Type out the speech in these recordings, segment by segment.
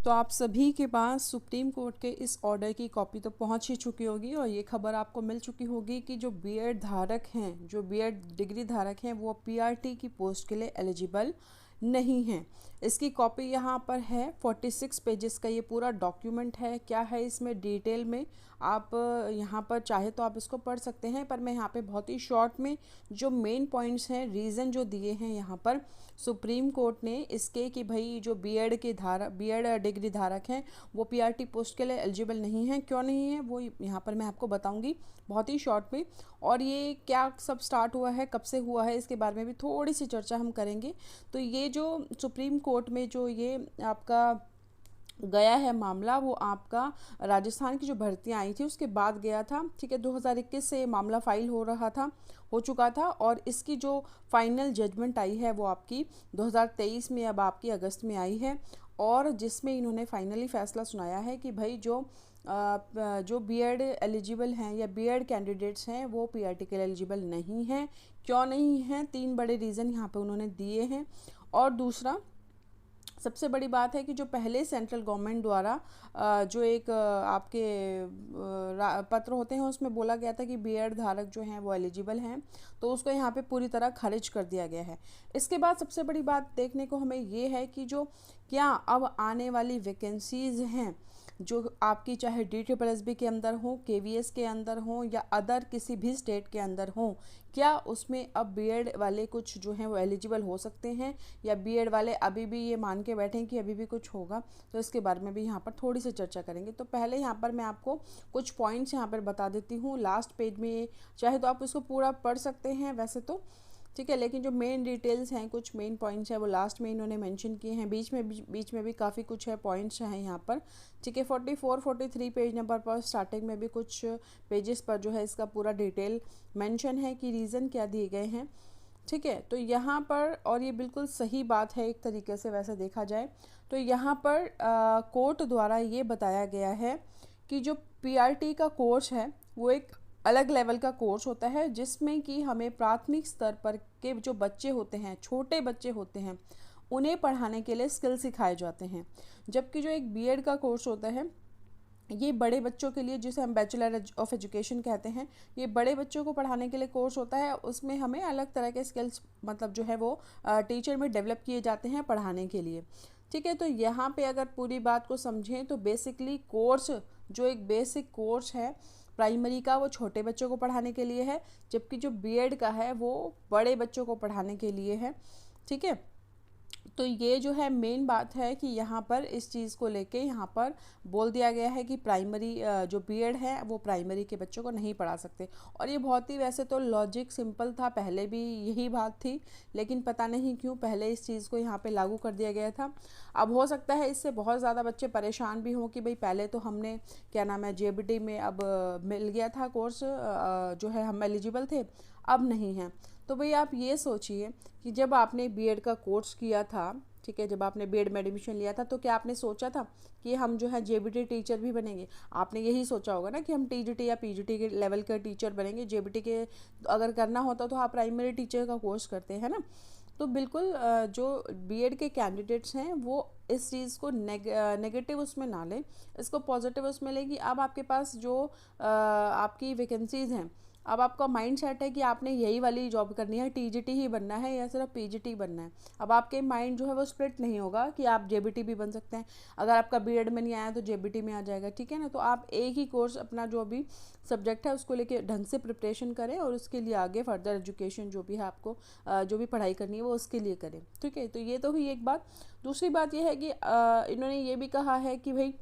तो आप सभी के पास सुप्रीम कोर्ट के इस ऑर्डर की कॉपी तो पहुंच ही चुकी होगी और ये खबर आपको मिल चुकी होगी कि जो बीएड धारक हैं, जो बीएड डिग्री धारक हैं, वो पीआरटी की पोस्ट के लिए एलिजिबल नहीं हैं। इसकी कॉपी यहाँ पर है, 46 पेजेस का ये पूरा डॉक्यूमेंट है। क्या है इसमें डिटेल में, आप यहाँ पर चाहे तो आप इसको पढ़ सकते हैं, पर मैं यहाँ पे बहुत ही शॉर्ट में जो मेन पॉइंट्स हैं, रीज़न जो दिए हैं यहाँ पर सुप्रीम कोर्ट ने इसके कि भाई जो बीएड डिग्री धारक हैं वो पीआरटी पोस्ट के लिए एलिजिबल नहीं हैं। क्यों नहीं है वो यहाँ पर मैं आपको बताऊंगी बहुत ही शॉर्ट में। और ये क्या सब स्टार्ट हुआ है, कब से हुआ है, इसके बारे में भी थोड़ी सी चर्चा हम करेंगे। तो ये जो सुप्रीम कोर्ट में जो ये आपका गया है मामला, वो आपका राजस्थान की जो भर्तियां आई थी उसके बाद गया था। ठीक है, 2021 से मामला फाइल हो चुका था और इसकी जो फाइनल जजमेंट आई है वो आपकी 2023 में, अब आपकी अगस्त में आई है। और जिसमें इन्होंने फाइनली फैसला सुनाया है कि भाई जो बीएड एलिजिबल हैं या बीएड कैंडिडेट्स हैं वो पीआरटी के लिए एलिजिबल नहीं हैं। क्यों नहीं हैं, 3 बड़े रीज़न यहाँ पे उन्होंने दिए हैं। और दूसरा सबसे बड़ी बात है कि जो पहले सेंट्रल गवर्नमेंट द्वारा जो एक आपके पत्र होते हैं उसमें बोला गया था कि बीएड धारक जो हैं वो एलिजिबल हैं, तो उसको यहाँ पे पूरी तरह खारिज कर दिया गया है। इसके बाद सबसे बड़ी बात देखने को हमें ये है कि जो क्या अब आने वाली वैकेंसीज़ हैं जो आपकी चाहे DSSB के अंदर हो, KVS के अंदर हो या अदर किसी भी स्टेट के अंदर हो, क्या उसमें अब बीएड वाले कुछ जो हैं वो एलिजिबल हो सकते हैं या बीएड वाले अभी भी ये मान के बैठें कि अभी भी कुछ होगा। तो इसके बारे में भी यहाँ पर थोड़ी सी चर्चा करेंगे। तो पहले यहाँ पर मैं आपको कुछ पॉइंट्स यहाँ पर बता देती हूँ लास्ट पेज में, चाहे तो आप उसको पूरा पढ़ सकते हैं वैसे तो, ठीक है, लेकिन जो मेन डिटेल्स हैं, कुछ मेन पॉइंट्स हैं वो लास्ट में इन्होंने मेंशन किए हैं। बीच में भी काफ़ी कुछ है, पॉइंट्स हैं यहाँ पर। ठीक है, 44-43 पेज नंबर पर स्टार्टिंग में भी कुछ पेजेस पर जो है इसका पूरा डिटेल मेंशन है कि रीज़न क्या दिए गए हैं। ठीक है, तो यहाँ पर, और ये बिल्कुल सही बात है एक तरीके से वैसे देखा जाए, तो यहाँ पर कोर्ट द्वारा ये बताया गया है कि जो पीआरटी का कोर्स है वो एक अलग लेवल का कोर्स होता है जिसमें कि हमें प्राथमिक स्तर पर के जो बच्चे होते हैं, छोटे बच्चे होते हैं, उन्हें पढ़ाने के लिए स्किल सिखाए जाते हैं। जबकि जो एक बीएड का कोर्स होता है ये बड़े बच्चों के लिए, जिसे हम बैचलर ऑफ एजुकेशन कहते हैं, ये बड़े बच्चों को पढ़ाने के लिए कोर्स होता है। उसमें हमें अलग तरह के स्किल्स मतलब जो है वो टीचर में डेवलप किए जाते हैं पढ़ाने के लिए। ठीक है, तो यहाँ पे अगर पूरी बात को समझें तो बेसिकली कोर्स, जो एक बेसिक कोर्स है प्राइमरी का, वो छोटे बच्चों को पढ़ाने के लिए है, जबकि जो बीएड का है वो बड़े बच्चों को पढ़ाने के लिए है। ठीक है, तो ये जो है मेन बात है कि यहाँ पर इस चीज़ को लेके यहाँ पर बोल दिया गया है कि प्राइमरी जो बीएड है वो प्राइमरी के बच्चों को नहीं पढ़ा सकते। और ये बहुत ही वैसे तो लॉजिक सिंपल था, पहले भी यही बात थी, लेकिन पता नहीं क्यों पहले इस चीज़ को यहाँ पे लागू कर दिया गया था। अब हो सकता है इससे बहुत ज़्यादा बच्चे परेशान भी हों कि भाई पहले तो हमने क्या नाम है जेबीटी में अब मिल गया था कोर्स, जो है हम एलिजिबल थे, अब नहीं है। तो भाई आप ये सोचिए कि जब आपने बीएड का कोर्स किया था, ठीक है, जब आपने बीएड में एडमिशन लिया था, तो क्या आपने सोचा था कि हम जो है जेबीटी टीचर भी बनेंगे? आपने यही सोचा होगा ना कि हम टीजीटी या पीजीटी के लेवल के टीचर बनेंगे। जेबीटी के अगर करना होता तो आप प्राइमरी टीचर का कोर्स करते हैं ना। तो बिल्कुल जो बीएड के कैंडिडेट्स हैं वो इस चीज़ को नेगेटिव उसमें ना लें, इसको पॉजिटिव उसमें लें कि अब आपके पास जो आपकी वैकेंसीज़ हैं, अब आपका माइंड सेट है कि आपने यही वाली जॉब करनी है, टीजीटी ही बनना है या सिर्फ पीजीटी बनना है। अब आपके माइंड जो है वो स्प्लिट नहीं होगा कि आप जेबीटी भी बन सकते हैं, अगर आपका बीएड में नहीं आया तो जेबीटी में आ जाएगा। ठीक है ना, तो आप एक ही कोर्स अपना जो भी सब्जेक्ट है उसको लेके ढंग से प्रिपरेशन करें और उसके लिए आगे फर्दर एजुकेशन जो भी है आपको जो भी पढ़ाई करनी है वो उसके लिए करें। ठीक है, तो ये तो हुई एक बात। दूसरी बात यह है कि इन्होंने ये भी कहा है कि भाई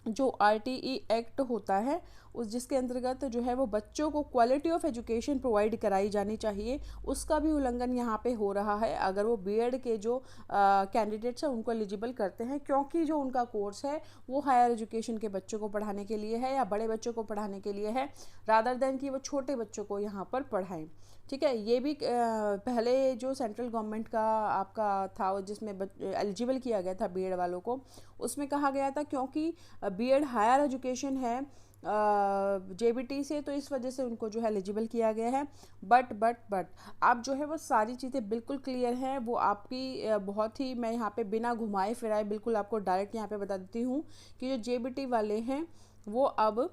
जो आरटीई एक्ट होता है उस जिसके अंतर्गत जो है वो बच्चों को क्वालिटी ऑफ एजुकेशन प्रोवाइड कराई जानी चाहिए, उसका भी उल्लंघन यहाँ पे हो रहा है अगर वो बीएड के जो कैंडिडेट्स हैं उनको एलिजिबल करते हैं, क्योंकि जो उनका कोर्स है वो हायर एजुकेशन के बच्चों को पढ़ाने के लिए है या बड़े बच्चों को पढ़ाने के लिए है, रादर देन कि वो छोटे बच्चों को यहाँ पर पढ़ाएं। ठीक है, ये भी पहले जो सेंट्रल गवर्नमेंट का आपका था जिसमें एलिजिबल किया गया था बीएड वालों को, उसमें कहा गया था क्योंकि बीएड हायर एजुकेशन है जेबीटी से, तो इस वजह से उनको जो है एलिजिबल किया गया है। बट आप जो है वो सारी चीज़ें बिल्कुल क्लियर हैं, वो आपकी बहुत ही, मैं यहाँ पे बिना घुमाए फिराए बिल्कुल आपको डायरेक्ट यहाँ पे बता देती हूँ कि जो जेबीटी वाले हैं वो अब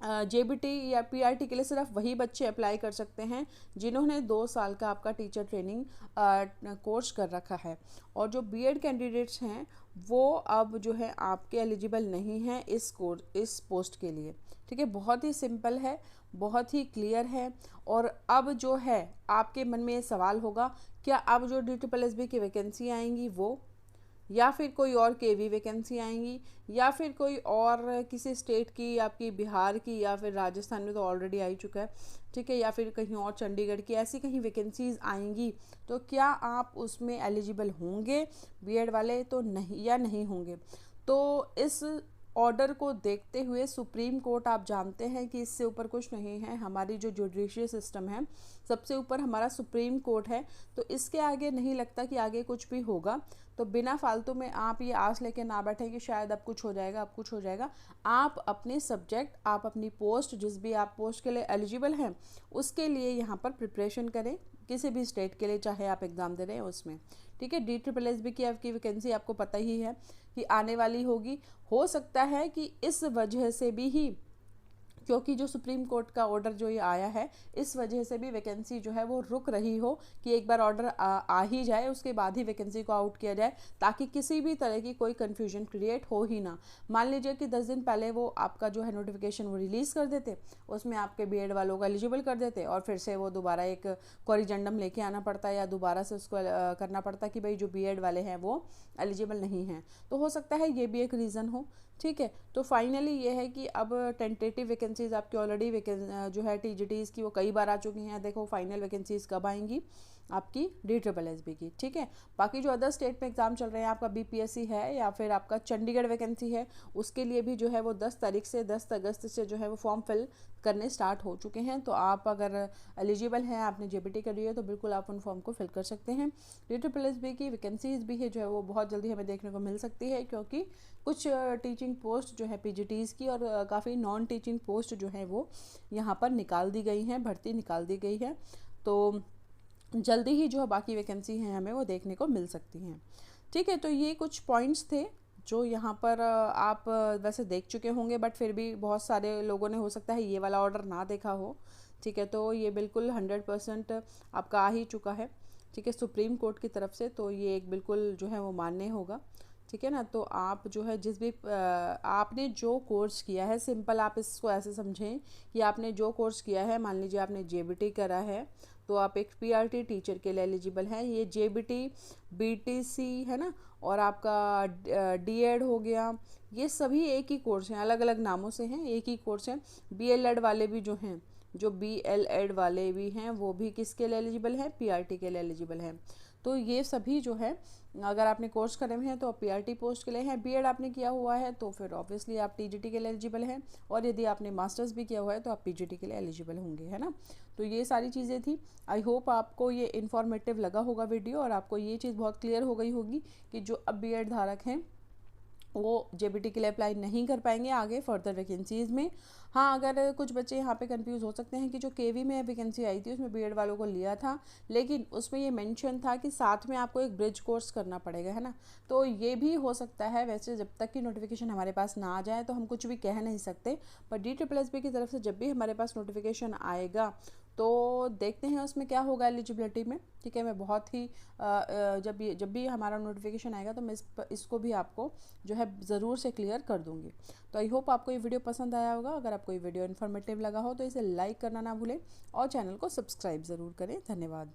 जेबीटी या पीआरटी के लिए सिर्फ वही बच्चे अप्लाई कर सकते हैं जिन्होंने 2 साल का आपका टीचर ट्रेनिंग कोर्स कर रखा है। और जो बीएड कैंडिडेट्स हैं वो अब जो है आपके एलिजिबल नहीं हैं इस पोस्ट के लिए। ठीक है, बहुत ही सिंपल है, बहुत ही क्लियर है। और अब जो है आपके मन में ये सवाल होगा, क्या अब जो DSSB की वैकेंसी आएंगी वो, या फिर कोई और केवी वैकेंसी आएंगी, या फिर कोई और किसी स्टेट की, आपकी बिहार की, या फिर राजस्थान में तो ऑलरेडी आ ही चुका है, ठीक है, या फिर कहीं और चंडीगढ़ की ऐसी कहीं वैकेंसीज आएंगी, तो क्या आप उसमें एलिजिबल होंगे बीएड वाले, तो नहीं, या नहीं होंगे। तो इस ऑर्डर को देखते हुए सुप्रीम कोर्ट, आप जानते हैं कि इससे ऊपर कुछ नहीं है, हमारी जो जुडिशियल सिस्टम है सबसे ऊपर हमारा सुप्रीम कोर्ट है, तो इसके आगे नहीं लगता कि आगे कुछ भी होगा। तो बिना फालतू में आप ये आस लेके ना बैठें कि शायद अब कुछ हो जाएगा, अब कुछ हो जाएगा। आप अपने सब्जेक्ट, आप अपनी पोस्ट, जिस भी आप पोस्ट के लिए एलिजिबल हैं उसके लिए यहाँ पर प्रिपरेशन करें, किसी भी स्टेट के लिए चाहे आप एग्ज़ाम दे रहे हैं उसमें। ठीक है, DSSB की आपकी वैकेंसी आपको पता ही है कि आने वाली होगी। हो सकता है कि इस वजह से भी ही, क्योंकि जो सुप्रीम कोर्ट का ऑर्डर जो ये आया है, इस वजह से भी वैकेंसी जो है वो रुक रही हो कि एक बार ऑर्डर आ ही जाए उसके बाद ही वैकेंसी को आउट किया जाए, ताकि किसी भी तरह की कोई कन्फ्यूजन क्रिएट हो ही ना। मान लीजिए कि 10 दिन पहले वो आपका जो है नोटिफिकेशन वो रिलीज़ कर देते, उसमें आपके बीएड वालों को एलिजिबल कर देते, और फिर से वो दोबारा एक कोरिजेंडम लेके आना पड़ता है या दोबारा से उसको करना पड़ता कि भाई जो बीएड वाले हैं वो एलिजिबल नहीं हैं। तो हो सकता है ये भी एक रीज़न हो। ठीक है, तो फाइनली ये है कि अब टेंटेटिव वैकेंसीज़ आपकी ऑलरेडी जो है टीजीटीज़ की वो कई बार आ चुकी हैं। देखो फाइनल वैकेंसीज़ कब आएंगी आपकी DSSB की। ठीक है, बाकी जो अदर स्टेट में एग्ज़ाम चल रहे हैं, आपका BPSC है या फिर आपका चंडीगढ़ वैकेंसी है, उसके लिए भी जो है वो 10 तारीख से 10 अगस्त से जो है वो फॉर्म फिल करने स्टार्ट हो चुके हैं। तो आप अगर एलिजिबल हैं, आपने जेबीटी करी है, तो बिल्कुल आप उन फॉर्म को फिल कर सकते हैं। DSSB की वैकेंसीज़ भी है जो है वो बहुत जल्दी हमें देखने को मिल सकती है, क्योंकि कुछ टीचिंग पोस्ट जो है पीजीटीज़ की और काफ़ी नॉन टीचिंग पोस्ट जो है वो यहाँ पर निकाल दी गई हैं, भर्ती निकाल दी गई है। तो जल्दी ही जो बाकी वैकेंसी हैं हमें वो देखने को मिल सकती हैं। ठीक है, तो ये कुछ पॉइंट्स थे जो यहाँ पर आप वैसे देख चुके होंगे, बट फिर भी बहुत सारे लोगों ने हो सकता है ये वाला ऑर्डर ना देखा हो। ठीक है, तो ये बिल्कुल 100% आपका आ ही चुका है। ठीक है, सुप्रीम कोर्ट की तरफ से, तो ये एक बिल्कुल जो है वो मान्य होगा। ठीक है ना, तो आप जो है जिस भी आपने जो कोर्स किया है, सिंपल आप इसको ऐसे समझें कि आपने जो कोर्स किया है, मान लीजिए आपने जेबीटी करा है, तो आप एक पीआरटी टीचर के लिए एलिजिबल हैं। ये जेबीटी, बीटीसी है ना, और आपका डीएड हो गया, ये सभी एक ही कोर्स हैं, अलग अलग नामों से हैं, एक ही कोर्स हैं। बीएलएड वाले भी जो हैं, जो बीएलएड वाले भी हैं, वो भी किसके लिए एलिजिबल हैं, पीआरटी के लिए एलिजिबल हैं। तो ये सभी जो है, अगर आपने कोर्स करे हुए हैं तो आप पीआरटी पोस्ट के लिए हैं, बीएड आपने किया हुआ है तो फिर ऑब्वियसली आप टीजीटी के लिए एलिजिबल हैं, और यदि आपने मास्टर्स भी किया हुआ है तो आप पीजीटी के लिए एलिजिबल होंगे, है ना। तो ये सारी चीज़ें थी। आई होप आपको ये इन्फॉर्मेटिव लगा होगा वीडियो, और आपको ये चीज़ बहुत क्लियर हो गई होगी कि जो अब बीएड धारक हैं वो जेबीटी के लिए अप्लाई नहीं कर पाएंगे आगे फर्दर वैकेंसीज़ में। हाँ, अगर कुछ बच्चे यहाँ पे कंफ्यूज हो सकते हैं कि जो केवी में वैकेंसी आई थी उसमें बीएड वालों को लिया था, लेकिन उसमें ये मेंशन था कि साथ में आपको एक ब्रिज कोर्स करना पड़ेगा, है ना। तो ये भी हो सकता है, वैसे जब तक कि नोटिफिकेशन हमारे पास ना आ जाए तो हम कुछ भी कह नहीं सकते, पर DSSB की तरफ से जब भी हमारे पास नोटिफिकेशन आएगा तो देखते हैं उसमें क्या होगा एलिजिबिलिटी में। ठीक है, मैं बहुत ही जब भी हमारा नोटिफिकेशन आएगा तो मैं इसको भी आपको जो है ज़रूर से क्लियर कर दूंगी। तो आई होप आपको ये वीडियो पसंद आया होगा। अगर आपको ये वीडियो इन्फॉर्मेटिव लगा हो तो इसे लाइक करना ना भूलें और चैनल को सब्सक्राइब ज़रूर करें। धन्यवाद।